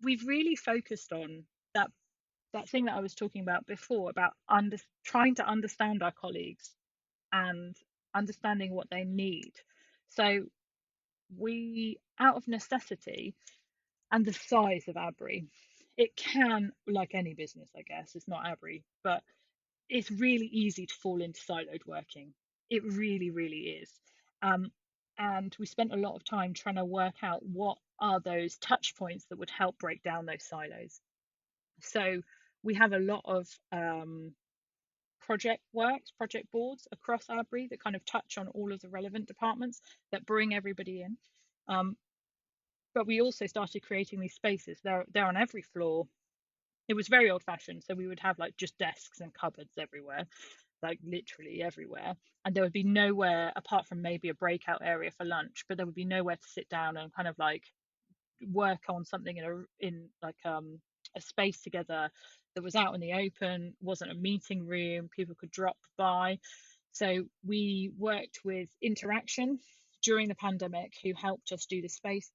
we've really focused on that thing that I was talking about before, about trying to understand our colleagues and understanding what they need. So we, out of necessity and the size of Abri, it can, like any business, I guess, it's not Abri, but it's really easy to fall into siloed working. It really, really is. Um, and we spent a lot of time trying to work out what are those touch points that would help break down those silos. So we have a lot of project boards across Abri that kind of touch on all of the relevant departments that bring everybody in. Um, but we also started creating these spaces. They're on every floor. It was very old fashioned, so we would have like just desks and cupboards everywhere, like literally everywhere. And there would be nowhere apart from maybe a breakout area for lunch, but there would be nowhere to sit down and kind of like work on something in like a space together that was out in the open, wasn't a meeting room, people could drop by. So we worked with Interaction during the pandemic, who helped us do the space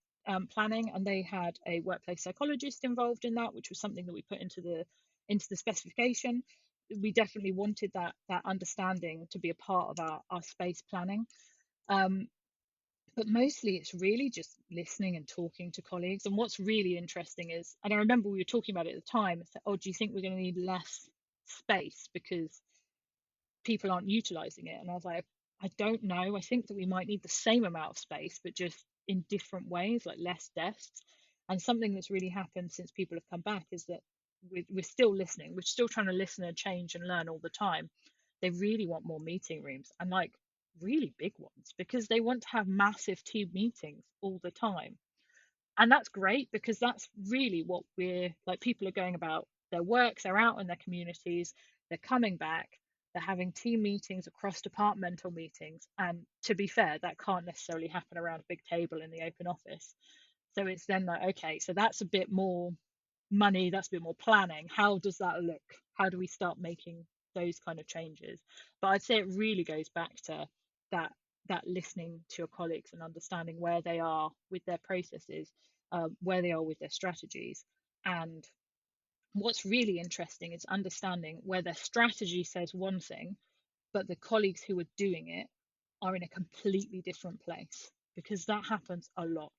planning, and they had a workplace psychologist involved in that, which was something that we put into the specification. We definitely wanted that understanding to be a part of our space planning. But mostly it's really just listening and talking to colleagues. And what's really interesting is, and I remember we were talking about it at the time, oh, do you think we're going to need less space because people aren't utilizing it? And I was like, I don't know. I think that we might need the same amount of space, but just in different ways, like less desks. And something that's really happened since people have come back is that we're still listening. We're still trying to listen and change and learn all the time. They really want more meeting rooms, and like really big ones, because they want to have massive team meetings all the time. And that's great, because that's really what we're like. People are going about their work, they're out in their communities, they're coming back, they're having team meetings across departmental meetings. And to be fair, that can't necessarily happen around a big table in the open office. So it's then like, okay, so that's a bit more money, that's a bit more planning. How does that look? How do we start making those kind of changes? But I'd say it really goes back to that listening to your colleagues and understanding where they are with their processes, where they are with their strategies. And what's really interesting is understanding where their strategy says one thing, but the colleagues who are doing it are in a completely different place, because that happens a lot.